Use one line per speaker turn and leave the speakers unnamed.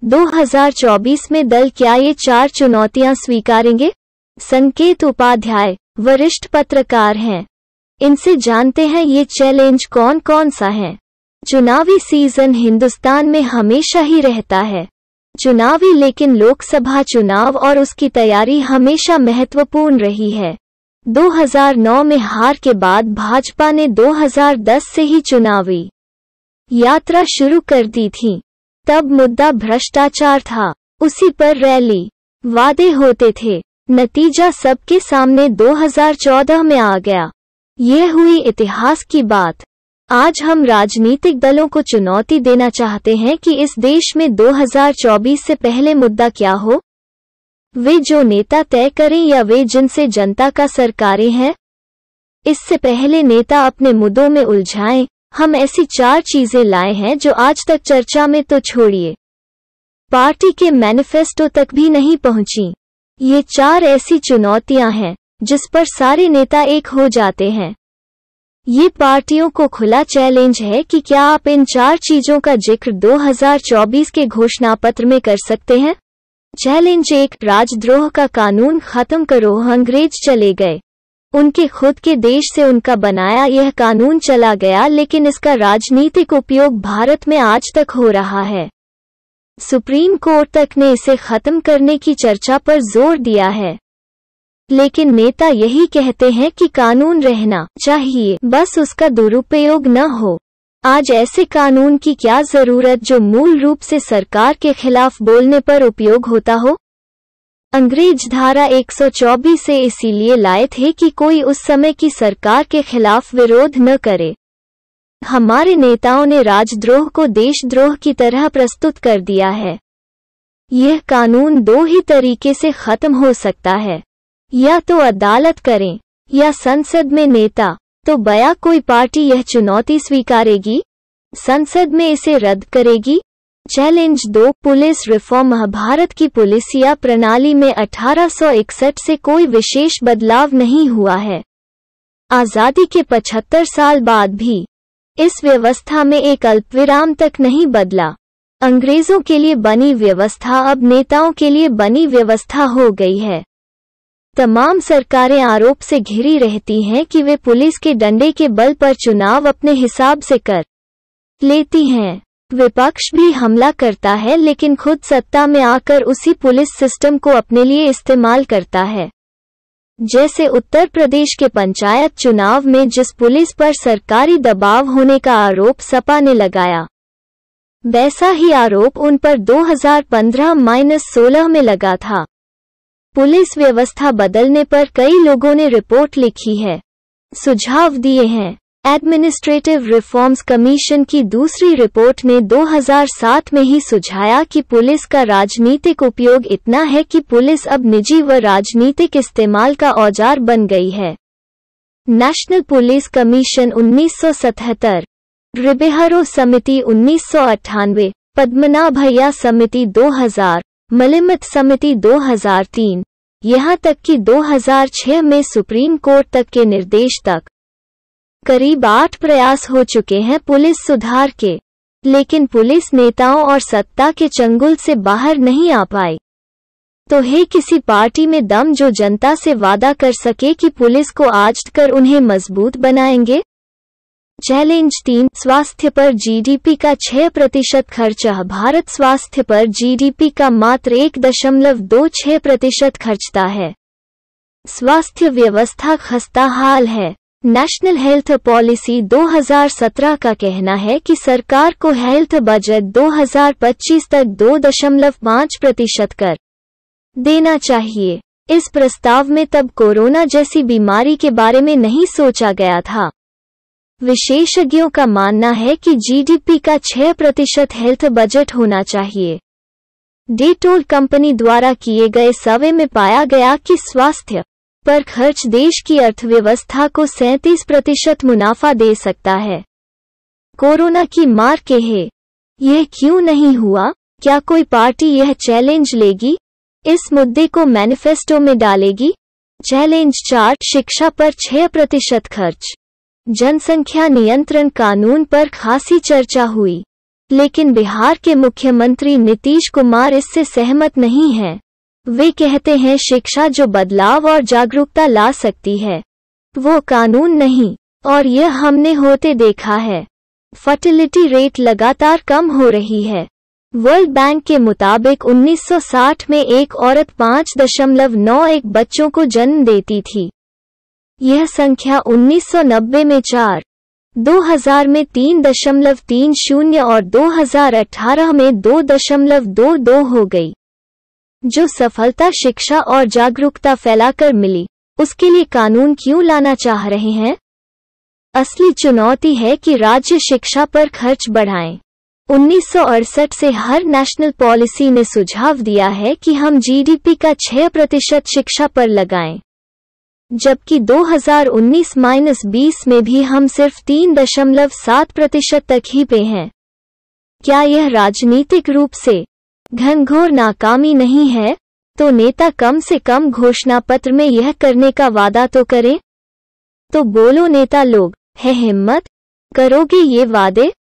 2024 में दल क्या ये 4 चुनौतियां स्वीकारेंगे? संकेत उपाध्याय वरिष्ठ पत्रकार हैं। इनसे जानते हैं ये चैलेंज कौन कौन सा है। चुनावी सीजन हिंदुस्तान में हमेशा ही रहता है चुनावी, लेकिन लोकसभा चुनाव और उसकी तैयारी हमेशा महत्वपूर्ण रही है। 2009 में हार के बाद भाजपा ने 2010 से ही चुनावी यात्रा शुरू कर दी थी। तब मुद्दा भ्रष्टाचार था, उसी पर रैली वादे होते थे। नतीजा सबके सामने 2014 में आ गया। यह हुई इतिहास की बात। आज हम राजनीतिक दलों को चुनौती देना चाहते हैं कि इस देश में 2024 से पहले मुद्दा क्या हो। वे जो नेता तय करें या वे जिनसे जनता का सरकारें हैं। इससे पहले नेता अपने मुद्दों में उलझाएं, हम ऐसी 4 चीजें लाए हैं जो आज तक चर्चा में तो छोड़िए, पार्टी के मैनिफेस्टो तक भी नहीं पहुंची। ये 4 ऐसी चुनौतियां हैं जिस पर सारे नेता एक हो जाते हैं। ये पार्टियों को खुला चैलेंज है कि क्या आप इन 4 चीजों का जिक्र 2024 के घोषणा पत्र में कर सकते हैं। चैलेंज 1, राजद्रोह का कानून खत्म करो। अंग्रेज चले गए, उनके खुद के देश से उनका बनाया यह कानून चला गया, लेकिन इसका राजनीतिक उपयोग भारत में आज तक हो रहा है। सुप्रीम कोर्ट तक ने इसे खत्म करने की चर्चा पर जोर दिया है, लेकिन नेता यही कहते हैं कि कानून रहना चाहिए, बस उसका दुरुपयोग न हो। आज ऐसे कानून की क्या जरूरत जो मूल रूप से सरकार के खिलाफ बोलने पर उपयोग होता हो। अंग्रेज धारा 124 से इसीलिए लाए थे कि कोई उस समय की सरकार के खिलाफ विरोध न करे। हमारे नेताओं ने राजद्रोह को देशद्रोह की तरह प्रस्तुत कर दिया है। यह कानून 2 ही तरीके से खत्म हो सकता है, या तो अदालत करें या संसद में नेता। तो बया कोई पार्टी यह चुनौती स्वीकारेगी, संसद में इसे रद्द करेगी। Challenge 2, police reform. भारत की पुलिसिया प्रणाली में 1861 से कोई विशेष बदलाव नहीं हुआ है। आजादी के 75 साल बाद भी इस व्यवस्था में एक अल्पविराम तक नहीं बदला। अंग्रेजों के लिए बनी व्यवस्था अब नेताओं के लिए बनी व्यवस्था हो गई है। तमाम सरकारें आरोप से घिरी रहती हैं कि वे पुलिस के डंडे के बल पर चुनाव अपने हिसाब से कर लेती हैं। विपक्ष भी हमला करता है, लेकिन खुद सत्ता में आकर उसी पुलिस सिस्टम को अपने लिए इस्तेमाल करता है। जैसे उत्तर प्रदेश के पंचायत चुनाव में जिस पुलिस पर सरकारी दबाव होने का आरोप सपा ने लगाया, वैसा ही आरोप उन पर 2015-16 में लगा था। पुलिस व्यवस्था बदलने पर कई लोगों ने रिपोर्ट लिखी है, सुझाव दिए हैं। एडमिनिस्ट्रेटिव रिफॉर्म्स कमीशन की दूसरी रिपोर्ट ने 2007 में ही सुझाया कि पुलिस का राजनीतिक उपयोग इतना है कि पुलिस अब निजी व राजनीतिक इस्तेमाल का औजार बन गई है। नेशनल पुलिस कमीशन 1977, रिबेहरो समिति 1998, पद्मनाभैया समिति 2000, मलिमत समिति 2003, यहाँ तक कि 2006 में सुप्रीम कोर्ट तक के निर्देश तक करीब 8 प्रयास हो चुके हैं पुलिस सुधार के, लेकिन पुलिस नेताओं और सत्ता के चंगुल से बाहर नहीं आ पाई। तो है किसी पार्टी में दम जो जनता से वादा कर सके कि पुलिस को आज कर उन्हें मजबूत बनाएंगे। चैलेंज 3, स्वास्थ्य पर जीडीपी का 6% खर्च। भारत स्वास्थ्य पर जीडीपी का मात्र 1.26% खर्चता है। स्वास्थ्य व्यवस्था खस्ताहाल है। नेशनल हेल्थ पॉलिसी 2017 का कहना है कि सरकार को हेल्थ बजट 2025 तक 2.5% कर देना चाहिए। इस प्रस्ताव में तब कोरोना जैसी बीमारी के बारे में नहीं सोचा गया था। विशेषज्ञों का मानना है कि जीडीपी का 6% हेल्थ बजट होना चाहिए। डेटोल कंपनी द्वारा किए गए सर्वे में पाया गया कि स्वास्थ्य पर खर्च देश की अर्थव्यवस्था को 37% मुनाफा दे सकता है। कोरोना की मार के है यह क्यों नहीं हुआ? क्या कोई पार्टी यह चैलेंज लेगी, इस मुद्दे को मैनिफेस्टो में डालेगी? चैलेंज 4, शिक्षा पर 6% खर्च। जनसंख्या नियंत्रण कानून पर खासी चर्चा हुई, लेकिन बिहार के मुख्यमंत्री नीतीश कुमार इससे सहमत नहीं हैं। वे कहते हैं शिक्षा जो बदलाव और जागरूकता ला सकती है, वो कानून नहीं, और यह हमने होते देखा है। फर्टिलिटी रेट लगातार कम हो रही है। वर्ल्ड बैंक के मुताबिक 1960 में एक औरत 5.91 बच्चों को जन्म देती थी। यह संख्या 1990 में 4, 2000 में 3.30 और 2018 में 2.22 हो गई। जो सफलता शिक्षा और जागरूकता फैलाकर मिली, उसके लिए कानून क्यों लाना चाह रहे हैं? असली चुनौती है कि राज्य शिक्षा पर खर्च बढ़ाएं। 1968 से हर नेशनल पॉलिसी ने सुझाव दिया है कि हम जीडीपी का 6% शिक्षा पर लगाएं, जबकि 2019-20 में भी हम सिर्फ 3.7% तक ही पे हैं। क्या यह राजनीतिक रूप से घनघोर नाकामी नहीं है? तो नेता कम से कम घोषणा पत्र में यह करने का वादा तो करें। तो बोलो नेता लोग, है हिम्मत? करोगे ये वादे?